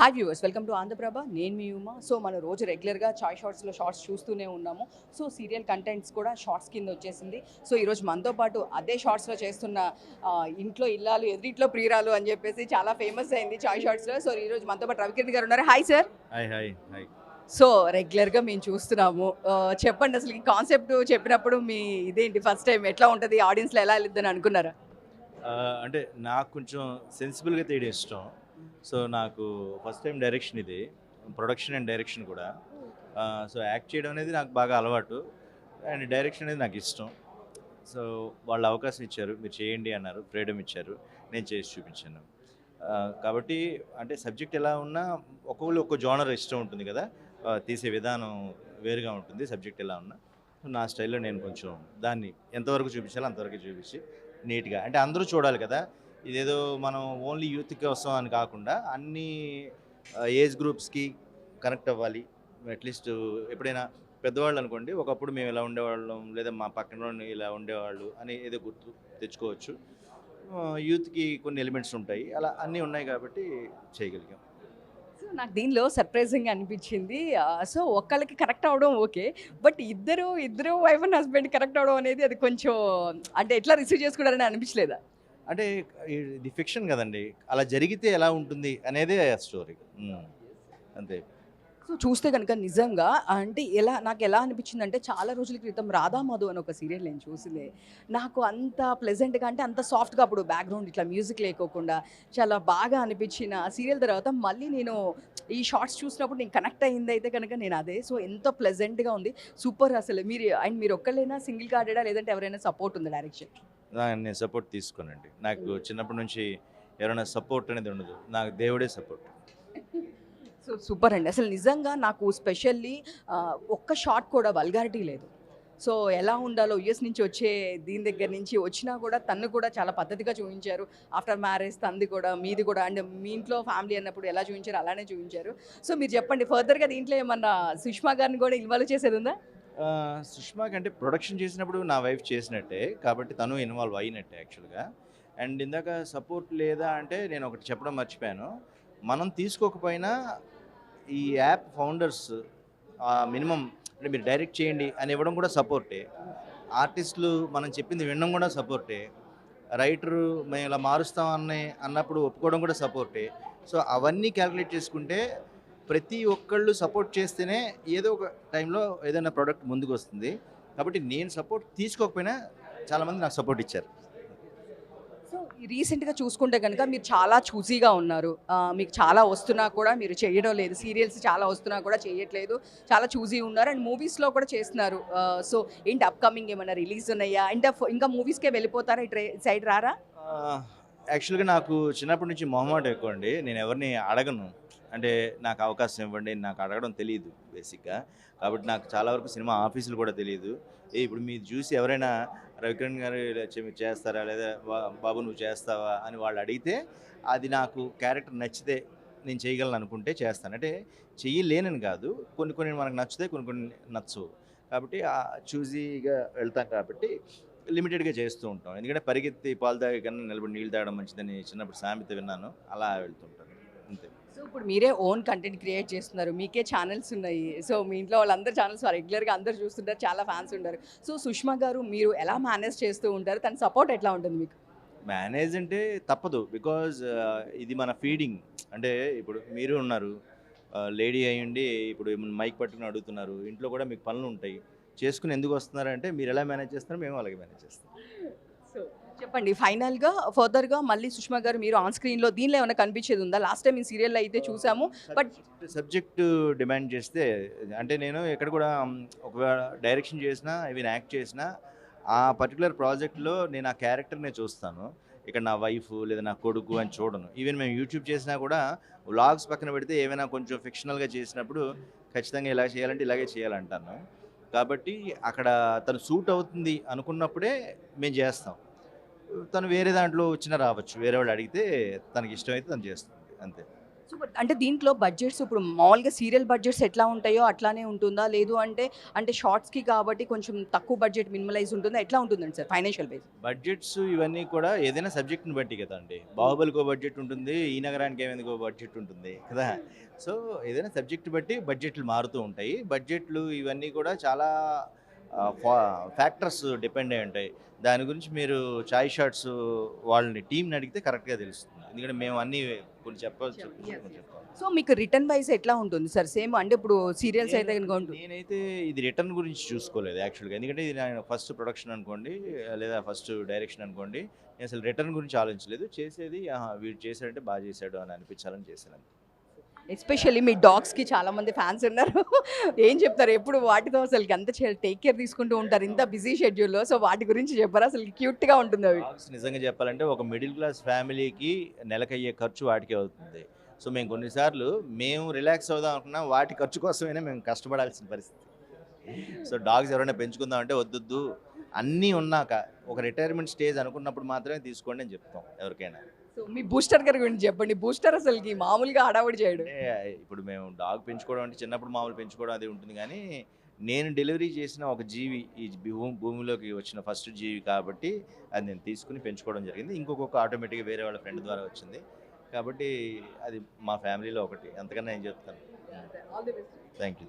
Hi viewers, welcome to Andhra Prabha. నేను మీ Uma. So మనం రోజు రెగ్యులర్గా చాయ్ షార్ట్స్లో షార్ట్స్ చూస్తూనే ఉన్నాము. సో సీరియల్ కంటెంట్స్ కూడా షార్ట్స్ కింద వచ్చేసింది. సో ఈరోజు మనతో పాటు అదే షార్ట్స్లో చేస్తున్న ఇంట్లో ఇల్లాలు ఎదురింట్లో ప్రియురాలు అని చెప్పేసి చాలా ఫేమస్ అయింది చాయ్ షార్ట్స్లో. సో ఈరోజు మనతో పాటు రవికిరణ్ గారు ఉన్నారు. Hi sir. Hi hi hi. So రెగ్యులర్గా మేము చూస్తున్నాము. చెప్పండి, అసలు ఈ కాన్సెప్ట్ చెప్పినప్పుడు మీ ఇదేంటి, ఫస్ట్ టైం ఎట్లా ఉంటుంది, ఆడియన్స్లో ఎలా వెళ్ళిద్దని అనుకున్నారా? అంటే నాకు కొంచెం సెన్సిబుల్గా తీయడం ఇష్టం. సో నాకు ఫస్ట్ టైం డైరెక్షన్ ఇది, ప్రొడక్షన్ అండ్ డైరెక్షన్ కూడా. సో యాక్ట్ చేయడం అనేది నాకు బాగా అలవాటు, అండ్ డైరెక్షన్ అనేది నాకు ఇష్టం. సో వాళ్ళు అవకాశం ఇచ్చారు, మీరు చేయండి అన్నారు, ఫ్రీడమ్ ఇచ్చారు, నేను చేసి చూపించాను. కాబట్టి అంటే సబ్జెక్ట్ ఎలా ఉన్నా ఒక్కొక్కరు ఒక్కో జోనర్ ఇష్టం ఉంటుంది కదా, తీసే విధానం వేరుగా ఉంటుంది సబ్జెక్ట్ ఎలా ఉన్నా. నా స్టైల్లో నేను కొంచెం దాన్ని ఎంతవరకు చూపించాలో అంతవరకు చూపించి నీట్గా, అంటే అందరూ చూడాలి కదా, ఇదేదో మనం ఓన్లీ యూత్ కోసం అని కాకుండా అన్ని ఏజ్ గ్రూప్స్కి కనెక్ట్ అవ్వాలి. అట్లీస్ట్ ఎప్పుడైనా పెద్దవాళ్ళు అనుకోండి, ఒకప్పుడు మేము ఇలా ఉండేవాళ్ళం లేదా మా పక్కన ఇలా ఉండేవాళ్ళు అని ఏదో గుర్తు తెచ్చుకోవచ్చు. యూత్కి కొన్ని ఎలిమెంట్స్ ఉంటాయి, అలా అన్నీ ఉన్నాయి కాబట్టి చేయగలిగాం. సో నాకు దీనిలో సర్ప్రైజింగ్ అనిపించింది. సో ఒక్కళ్ళకి కరెక్ట్ అవ్వడం ఓకే, బట్ ఇద్దరు ఇద్దరు వైఫ్ అండ్ హస్బెండ్ కరెక్ట్ అవ్వడం అనేది అది కొంచెం అంటే ఎట్లా రిసీవ్ చేసుకున్నారని అనిపించలేదా? అంటే ఇది ఫిక్షన్ కదండి, అలా జరిగితే ఎలా ఉంటుంది అనేదే స్టోరీ. అంతే. సో చూస్తే కనుక నిజంగా అంటే నాకు ఎలా అనిపించిందంటే, చాలా రోజుల క్రితం రాధా మధు అని ఒక సీరియల్ నేను చూసింది. నాకు అంత ప్లెజెంట్గా, అంటే అంత సాఫ్ట్గా, అప్పుడు బ్యాక్గ్రౌండ్ ఇట్లా మ్యూజిక్ లేకోకుండా చాలా బాగా అనిపించిన సీరియల్ తర్వాత మళ్ళీ నేను ఈ షార్ట్స్ చూసినప్పుడు నేను కనెక్ట్ అయ్యింది అయితే కనుక నేను అదే. సో ఎంతో ప్లెజెంట్గా ఉంది, సూపర్ అసలు. మీరు ఒక్కళ్ళైనా సింగిల్ కార్డెడా, లేదంటే ఎవరైనా సపోర్ట్ ఉందా డైరెక్షన్? నేను సపోర్ట్ తీసుకోనండి. నాకు చిన్నప్పటి నుంచి ఎవరైనా సపోర్ట్ అనేది ఉండదు, నాకు దేవుడే సపోర్ట్. సో సూపర్ అండి. అసలు నిజంగా నాకు స్పెషల్లీ ఒక్క షాట్ కూడా వల్గారిటీ లేదు. సో ఎలా ఉండాలో యూఎస్ నుంచి వచ్చే దీని దగ్గర నుంచి వచ్చినా కూడా తను కూడా చాలా పద్ధతిగా చూపించారు. ఆఫ్టర్ మ్యారేజ్ తనది కూడా, మీది కూడా, అండ్ మీ ఇంట్లో ఫ్యామిలీ అన్నప్పుడు ఎలా చూపించారు అలానే చూపించారు. సో మీరు చెప్పండి, ఫర్దర్గా దీంట్లో ఏమన్నా సుష్మా గారిని కూడా ఇన్వాల్వ్ చేసేది ఉందా? సుష్మా కంటే ప్రొడక్షన్ చేసినప్పుడు నా వైఫ్ చేసినట్టే కాబట్టి తను ఇన్వాల్వ్ అయినట్టే యాక్చువల్గా. అండ్ ఇందాక సపోర్ట్ లేదా అంటే నేను ఒకటి చెప్పడం మర్చిపోయాను. మనం తీసుకోకపోయినా ఈ యాప్ ఫౌండర్స్ మినిమం అంటే మీరు డైరెక్ట్ చేయండి అని ఇవ్వడం కూడా సపోర్టే. ఆర్టిస్టులు మనం చెప్పింది వినడం కూడా సపోర్టే. రైటరు మేము ఇలా అన్నప్పుడు ఒప్పుకోవడం కూడా సపోర్టే. సో అవన్నీ క్యాలిక్యులేట్ చేసుకుంటే ప్రతి ఒక్కళ్ళు సపోర్ట్ చేస్తేనే ఏదో ఒక టైంలో ఏదైనా ప్రోడక్ట్ ముందుకు వస్తుంది. కాబట్టి నేను సపోర్ట్ తీసుకోకపోయినా చాలామంది నాకు సపోర్ట్ ఇచ్చారు. సో రీసెంట్గా చూసుకుంటే కనుక మీరు చాలా చూసీగా ఉన్నారు. మీకు చాలా వస్తున్నా కూడా మీరు చేయడం లేదు. సీరియల్స్ చాలా వస్తున్నా కూడా చేయట్లేదు. చాలా చూసీ ఉన్నారు అండ్ మూవీస్లో కూడా చేస్తున్నారు. సో ఏంటి, అప్కమింగ్ ఏమైనా రిలీజ్ ఉన్నాయా? అంటే ఇంకా మూవీస్కే వెళ్ళిపోతారా? ఇటు సైడ్ రారా? యాక్చువల్గా నాకు చిన్నప్పటి నుంచి మొహమాటం ఎక్కువ అండి. నేను ఎవరిని అడగను. అంటే నాకు అవకాశం ఇవ్వండి, నాకు అడగడం తెలియదు బేసిక్గా. కాబట్టి నాకు చాలా వరకు సినిమా ఆఫీసులు కూడా తెలియదు. ఇప్పుడు మీరు చూసి ఎవరైనా రవికిరణ్ గారు ఇలా చేస్తారా, లేదా బాబు నువ్వు చేస్తావా అని వాళ్ళు అడిగితే అది నాకు క్యారెక్టర్ నచ్చితే నేను చేయగలను అనుకుంటే చేస్తాను. అంటే చెయ్యలేనని కాదు, కొన్ని కొన్ని మనకు నచ్చుతాయి, కొన్ని కొన్ని నచ్చవు. కాబట్టి చూజీగా వెళ్తాం కాబట్టి లిమిటెడ్గా చేస్తూ ఉంటాం. ఎందుకంటే పరిగెత్తి పాలు తాగే కన్నా నిలబడి నీళ్ళు తాగడం మంచిదని చిన్నప్పుడు సామెత విన్నాను, అలా వెళ్తుంటాను అంతే. సో ఇప్పుడు మీరే ఓన్ కంటెంట్ క్రియేట్ చేస్తున్నారు, మీకే ఛానల్స్ ఉన్నాయి. సో మీ ఇంట్లో వాళ్ళందరూ ఛానల్స్ రెగ్యులర్గా అందరూ చూస్తుంటారు, చాలా ఫ్యాన్స్ ఉంటారు. సో సుష్మా గారు మీరు ఎలా మేనేజ్ చేస్తూ ఉంటారు? తన సపోర్ట్ ఎట్లా ఉంటుంది మీకు? మేనేజ్ అంటే తప్పదు, బికాజ్ ఇది మన ఫీడింగ్. అంటే ఇప్పుడు మీరు ఉన్నారు, లేడీ అయ్యుండి ఇప్పుడు మైక్ పట్టుకుని అడుగుతున్నారు, ఇంట్లో కూడా మీకు పనులు ఉంటాయి, చేసుకుని ఎందుకు వస్తున్నారంటే మీరు ఎలా మేనేజ్ చేస్తారో మేము అలాగే మేనేజ్ చేస్తాం. సో చెప్పండి, ఫైనల్గా ఫర్దర్గా మళ్ళీ సుష్మా గారు మీరు ఆన్ స్క్రీన్లో దీనిలో ఏమైనా కనిపించేది ఉందా? లాస్ట్ టైం ఈ సీరియల్లో అయితే చూసాము, బట్ సబ్జెక్టు డిమాండ్ చేస్తే అంటే నేను ఎక్కడ కూడా ఒకవేళ డైరెక్షన్ చేసినా ఈవెన్ యాక్ట్ చేసినా ఆ పర్టికులర్ ప్రాజెక్ట్లో నేను ఆ క్యారెక్టర్నే చూస్తాను. ఇక్కడ నా వైఫ్ లేదా నా కొడుకు అని చూడను. ఈవెన్ మేము యూట్యూబ్ చేసినా కూడా వ్లాగ్స్ పక్కన పెడితే ఏమైనా కొంచెం ఫిక్షనల్గా చేసినప్పుడు ఖచ్చితంగా ఇలా చేయాలంటే ఇలాగే చేయాలంటాను. కాబట్టి అక్కడ తను సూట్ అవుతుంది అనుకున్నప్పుడే మేము చేస్తాం. తను వేరే దాంట్లో వచ్చినా రావచ్చు, వేరే వాళ్ళు అడిగితే తనకి ఇష్టమైతే తను చేస్తుంది అంతే. సూపర్. అంటే దీంట్లో బడ్జెట్స్ ఇప్పుడు మామూలుగా సీరియల్ బడ్జెట్స్ ఎట్లా ఉంటాయో అట్లానే ఉంటుందా? లేదు అంటే, అంటే షార్ట్స్‌కి కాబట్టి కొంచెం తక్కువ బడ్జెట్ మినిమలైజ్ ఉంటుందా? ఎట్లా ఉంటుందండి సార్ ఫైనాన్షియల్ బేస్? బడ్జెట్స్ ఇవన్నీ కూడా ఏదైనా సబ్జెక్ట్‌ని బట్టి కదండీ. 'బాహుబలి'కో బడ్జెట్ ఉంటుంది. 'ఈ నగరానికి ఏమైంది'కో బడ్జెట్ ఉంటుంది కదా! సో, ఏదైనా సబ్జెక్ట్ బట్టి బడ్జెట్లు మారుతూ ఉంటాయి. బడ్జెట్లు ఇవన్నీ కూడా చాలా ఫ్యాక్టర్స్ డిపెండ్ అయ్యి ఉంటాయి. దాని గురించి మీరు చాయ్ షాట్స్ వాళ్ళని టీమ్‌ని అడిగితే కరెక్ట్‌గా తెలుస్తుంది. ఎందుకంటే మేము అన్నీ కొన్ని చెప్పాల్సి కొన్ని చెప్తాం. సో, మీకు రిటర్న్ వైస్ ఎట్లా ఉంటుంది సార్? సేమ్ అంటే ఇప్పుడు సీరియల్స్ అయితే గనుక నేనైతే ఇది రిటర్న్ గురించి చూసుకోలేదు యాక్చువల్‌గా. ఎందుకంటే ఇది నా ఫస్ట్ ప్రొడక్షన్ అనుకోండి, లేదా ఫస్ట్ డైరెక్షన్ అనుకోండి. నేను అసలు రిటర్న్ గురించి ఆలోచించలేదు. చేసేది ఆహా! వీడు చేసాడంటే బాగా చేసాడు అని అనిపించాలని చేశాను. ఎస్పెషల్లీ మీ డాగ్స్‌కి చాలా మంది ఫ్యాన్స్ ఉన్నారు. ఏం చెప్తారు? ఎప్పుడు వాటితో అసలకి అంత టేక్ కేర్ తీసుకుంటూ ఉంటారు ఇంత బిజీ షెడ్యూల్‌లో. సో, వాటి గురించి చెప్పరా? అసలు క్యూట్‌గా ఉంటుందవి. డాగ్స్ నిజంగా చెప్పాలంటే ఒక మిడిల్ క్లాస్ ఫ్యామిలీకి నెలకయ్యే ఖర్చు వాటికే అవుతుంది. సో, మేము కొన్నిసార్లు మేము రిలాక్స్ అవుదాం అనుకున్నా వాటి ఖర్చు కోసమైనా మేము కష్టపడాల్సిన పరిస్థితి. సో, డాగ్స్ ఎవరైనా పెంచుకుందాం అంటే వద్దొద్దు అన్నీ ఉన్నాక ఒక రిటైర్మెంట్ స్టేజ్ అనుకున్నప్పుడు మాత్రమే తీసుకోండి అని చెప్తాం ఎవరికైనా. సో, మీ బూస్టర్ గారి గురించి చెప్పండి. బూస్టర్ అసలకి మామూలుగా హడావిడి చేయడు. అంటే ఇప్పుడు మేము డాగ్ పెంచుకోవడం అంటే చిన్నప్పుడు మామూలు పెంచుకోవడం అది ఉంటుంది కానీ నేను డెలివరీ చేసిన ఒక జీవి ఈ భూమిలోకి వచ్చిన ఫస్ట్ జీవి కాబట్టి అది నేను తీసుకుని పెంచుకోవడం జరిగింది. ఇంకొక ఆటోమేటిక్గా వేరే వాళ్ళ ఫ్రెండ్ ద్వారా వచ్చింది కాబట్టి అది మా ఫ్యామిలీలో ఒకటి అంతకన్నా నేను చెప్తాను. All the best. Thank you.